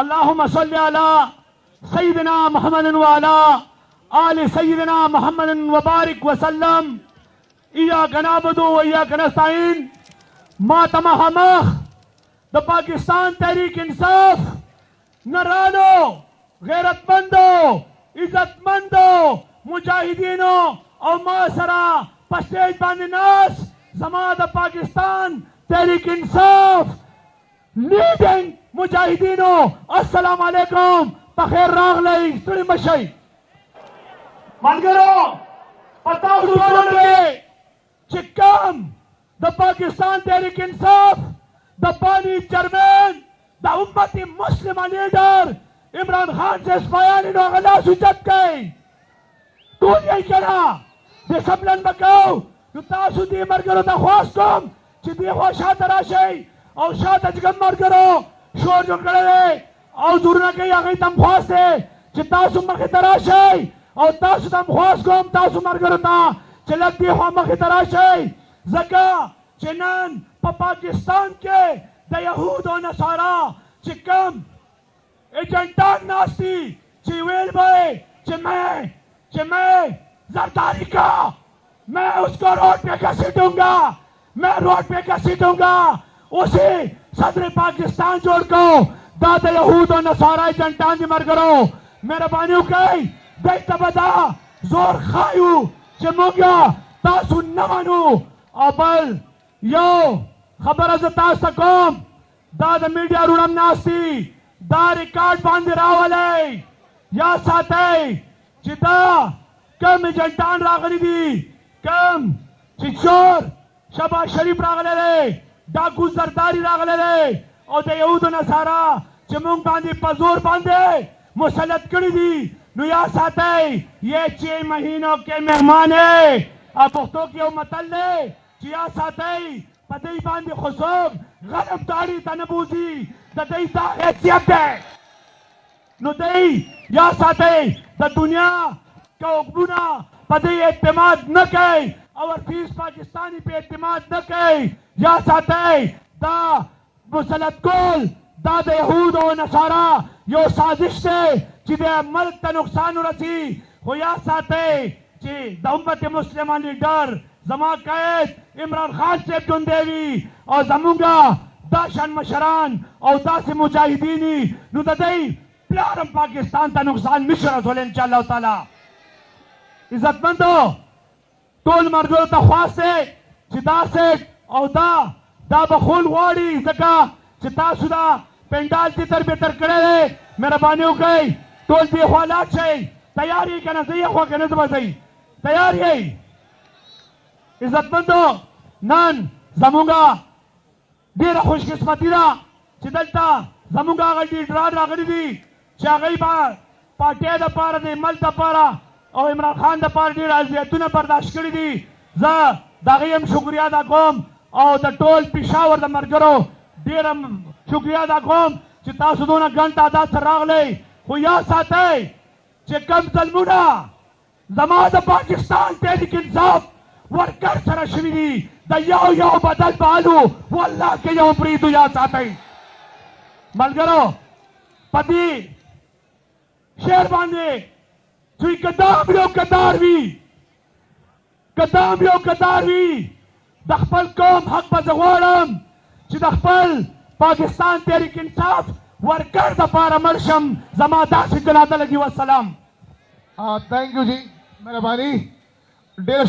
اللهم صل على سيدنا محمد وعلى آل سيدنا محمد وبارك وسلم. إياك نعبد وإياك نستعين. ما تمخ د پاکستان تحریک انصاف نرانو غیرتمندو عزتمندو مجاهدینو او ما سره په سټیج باندې ناس زما د پاکستان تحریک انصاف لیډینګ مجاهدینو السلام علیکم په خیر راغلی ستړي مشئ ملګرو پتا وګورئ کې چې کوم د پاکستان تحریک انصاف د پانی چیرمن د امت مسلمه لیډر عمران خان سے اسپایانی نو غلا سوچت کئی ټول یې کړه ډسپلن وکاو نو تاسو دې مرګرو ته خواست کوم چې دې خوا شاته راشئ او شاته چې کوم مرګرو شور جوړ کړی دی او زورونه کوي هغوی ته هم خواست دی چې تاسو مخې ته راشئ او تاسو ته هم خواست کوم تاسو مرګرو ته چې لږ دې خوا مخې ته راشئ ځکه چې نن په پاکستان کې د یهود او نصارا چې کوم ایجنٹان ناستی چې ویل به چې میں زرداری کا میں اس کو روڈ پہ گھسیٹوں گا میں روڈ پہ گھسیٹوں گا اسی صدر پاکستان جوړ کو دا د یهود او نصارا ایجنٹان دي مرګرو مهرباني وکئ دوی ته به دا زور ښایو چې موږ تاسو نه منو او بل یو خبره زه تاسو ته کوم دا د میډیا وروڼه هم ناست دي دا ریکارډ باندې راولئ یا ساتئ چې دا کم ایجنټان راغلي دي کم چې چور شهباز شریف راغلی دی ډاکو زرداری راغلی دی او د یهودو نصارا چې موږ باندې په زور باندې مسلط کړي دي نو یا ساتئ یہ 6 مہینوں کے مہمان ہے او پښتو کې یو متل دی چې یا ساتئ په دوی باندې خو څوک غنم داړي ته نه بوځي د دوی دا حیثیت دی نو دوی یا ساتئ د دنیا کا حکمونه په دوی اعتماد نه کوي او ورفیس پاکستانی په اعتماد نه کوي یا ساتئ دا مسلط کول دا د یهود او نصارا یو سازش دی چې د ملک ته نقصان ورسي خو یا ساتئ چې د امت مسلمه لیډر زما قائد عمران خان صاحب ژوندی وي او زمونږ دا شان مشران او داسې مجاهدین نو د دوی پلار هم پاکستان ته نقصان نشي رسولی انشاءالله تعالی عزتمندو ټول مرګرو ته خواست دی چې دا سیټ او دا بخول غواړي ځکه چې تاسو دا پنډال تیتر بهتر کړی دی مهرباني وکئ ټول دې خوا لاړ شئ تیار یې که نه زه یې خوا که نه زه به ځئ تیار یې عزتمندو نن زمونږ ډېره خوشقسمتي ده چې دلته زمونږ هغه لیډران راغلي دي چې هغوی به پارټۍ دپاره د ملک دپاره او عمران خان دپاره ډېر اذیتونه برداشت کړي دي زه د هغوی هم شکریه ادا کوم او د ټول پېښور د ملګرو ډېر هم شکریه ادا کوم چې تاسو دونه ګڼ تعداد سره راغلی خو یا ساتئ چې کم ظلمونه زما د پاکستان تحریک انصاف ورکر سره شوي دي د یو بدل بالو والله که یو پرېږدو یا ساتئ ملګرو په دې شعر باندې چې قدام یو قدار وي د خپل قوم حق به زه غواړم چې د خپل پاکستان تحریک انصاف ورکر دپاره مړ شم زما داسې جنازه لګي والسلام تھینک یو جی مهرباني ډېر